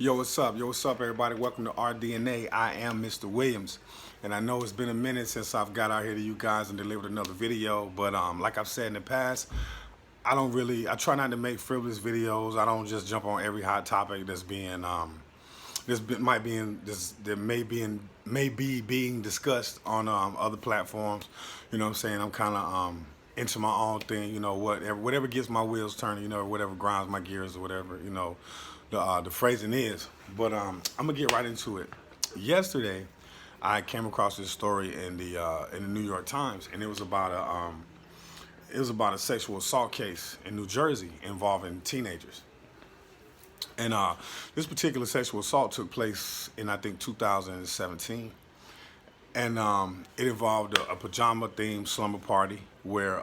Yo, what's up? Yo, what's up, everybody? Welcome to RDNA. I am Mr. Williams, and I know it's been a minute since I've got out here to you guys and delivered another video. But like I've said in the past, I try not to make frivolous videos. I don't just jump on every hot topic that's being may be being discussed on other platforms. You know what I'm saying? I'm kind of into my own thing. You know, whatever gets my wheels turning. You know, whatever grinds my gears or whatever. You know, the phrasing is. But I'm gonna get right into it. Yesterday, I came across this story in the New York Times, and it was about a sexual assault case in New Jersey involving teenagers. And this particular sexual assault took place in, I think, 2017. And it involved a pajama-themed slumber party where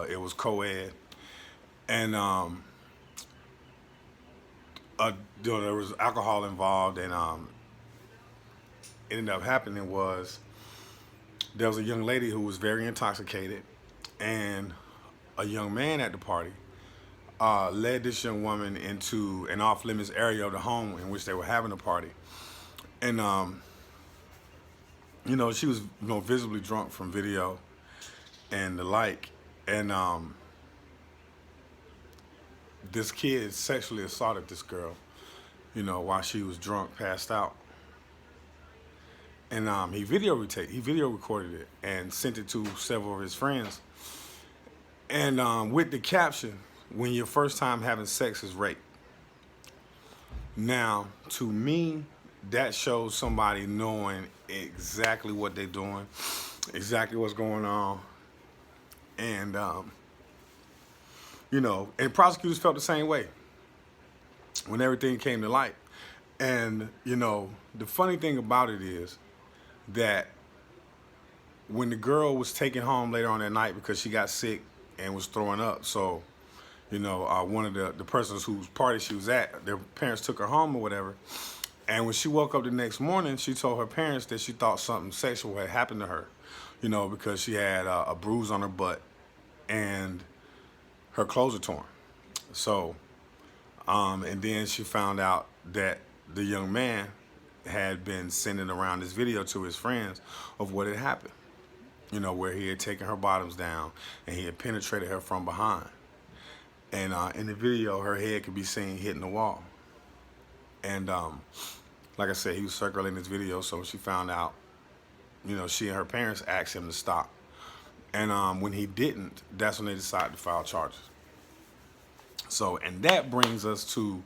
it was co-ed. And there was alcohol involved. And it ended up happening was there was a young lady who was very intoxicated. And a young man at the party led this young woman into an off-limits area of the home in which they were having a party. And, you know, she was, visibly drunk from video and the like. And this kid sexually assaulted this girl, while she was drunk, passed out. And he video recorded it and sent it to several of his friends. And with the caption, "When your first time having sex is rape." Now, to me, that shows somebody knowing exactly what they're doing, exactly what's going on. And, and prosecutors felt the same way when everything came to light. And, the funny thing about it is that when the girl was taken home later on that night because she got sick and was throwing up, so one of the persons whose party she was at, their parents took her home or whatever. And when she woke up the next morning, she told her parents that she thought something sexual had happened to her, because she had a bruise on her butt and her clothes are torn. So, and then she found out that the young man had been sending around this video to his friends of what had happened, where he had taken her bottoms down and he had penetrated her from behind. And in the video, her head could be seen hitting the wall. And like I said, he was circling this video, so she found out, she and her parents asked him to stop. And when he didn't, that's when they decided to file charges. So, and that brings us to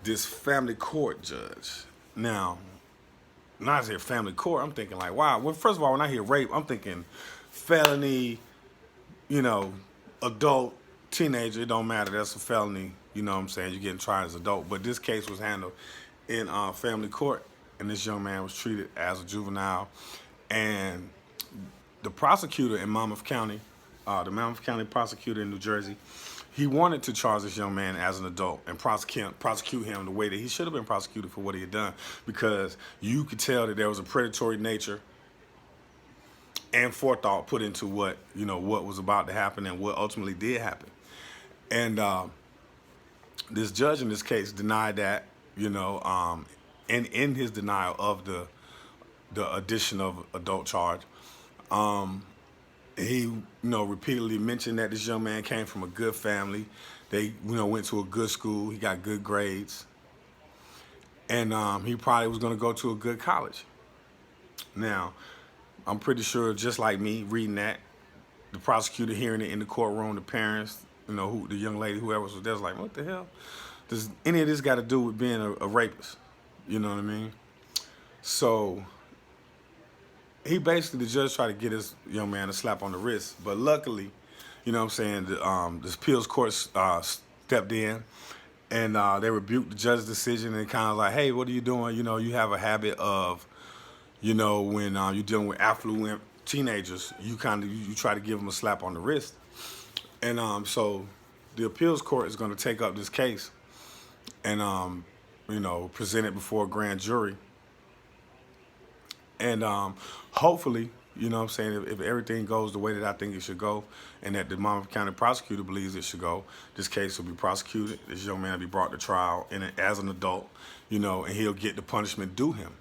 this family court judge. Now, when I hear family court, I'm thinking like, wow. Well, first of all, when I hear rape, I'm thinking felony, adult, teenager, it don't matter. That's a felony. You know what I'm saying? You're getting tried as adult. But this case was handled in family court, and this young man was treated as a juvenile. And the prosecutor in Monmouth County, the Monmouth County prosecutor in New Jersey, he wanted to charge this young man as an adult and prosecute him the way that he should have been prosecuted for what he had done, because you could tell that there was a predatory nature and forethought put into what was about to happen and what ultimately did happen. And this judge in this case denied that, and in his denial of the addition of adult charge, he repeatedly mentioned that this young man came from a good family. They went to a good school. He got good grades, and he probably was going to go to a good college. Now, I'm pretty sure, just like me reading that, the prosecutor hearing it in the courtroom, the parents, who the young lady, whoever was there, was like, what the hell does any of this got to do with being a rapist? You know what I mean? So he basically, the judge tried to get this young man a slap on the wrist, but luckily, the appeals court stepped in, and they rebuked the judge's decision and kind of like, hey, what are you doing? You have a habit of, when you're dealing with affluent teenagers, you try to give them a slap on the wrist. And so the appeals court is going to take up this case and, present it before a grand jury. And hopefully, You know what I'm saying? If everything goes the way that I think it should go, and that the Monmouth County prosecutor believes it should go, this case will be prosecuted. This young man will be brought to trial as an adult, and he'll get the punishment due him.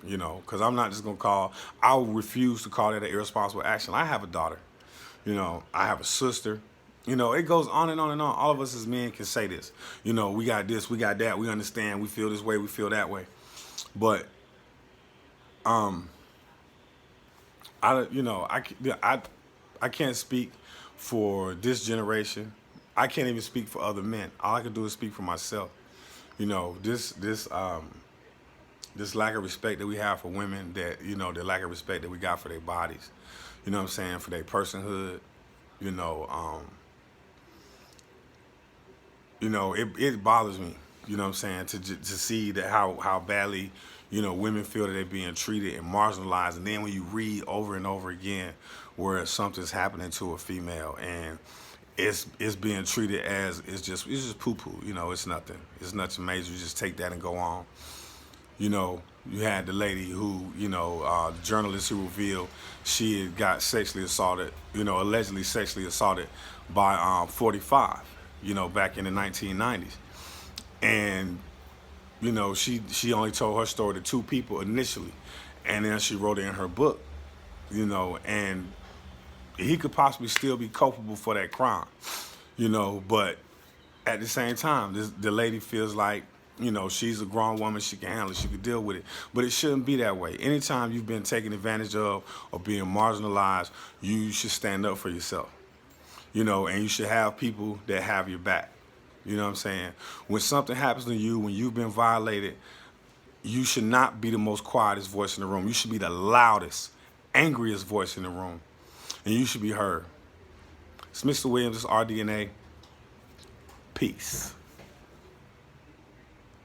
Because I'm not just going to I'll refuse to call that an irresponsible action. I have a daughter. I have a sister. It goes on and on and on. All of us as men can say this. We got this, we got that, we understand, we feel this way, we feel that way. But, I can't speak for this generation. I can't even speak for other men. All I can do is speak for myself. This lack of respect that we have for women, the lack of respect that we got for their bodies, you know what I'm saying, for their personhood, it bothers me, you know what I'm saying, to see that how badly, women feel that they're being treated and marginalized. And then when you read over and over again where something's happening to a female and it's being treated as it's just poo-poo, it's nothing. It's nothing major. You just take that and go on. You had the lady who, the journalist who revealed she had got sexually assaulted, allegedly sexually assaulted by 45, back in the 1990s. And, she only told her story to 2 people initially. And then she wrote it in her book, and he could possibly still be culpable for that crime, but at the same time, the lady feels like, she's a grown woman, she can handle it, she can deal with it. But it shouldn't be that way. Anytime you've been taken advantage of or being marginalized, you should stand up for yourself. And you should have people that have your back. You know what I'm saying? When something happens to you, when you've been violated, you should not be the most quietest voice in the room. You should be the loudest, angriest voice in the room. And you should be heard. It's Mr. Williams, it's RDNA. Peace.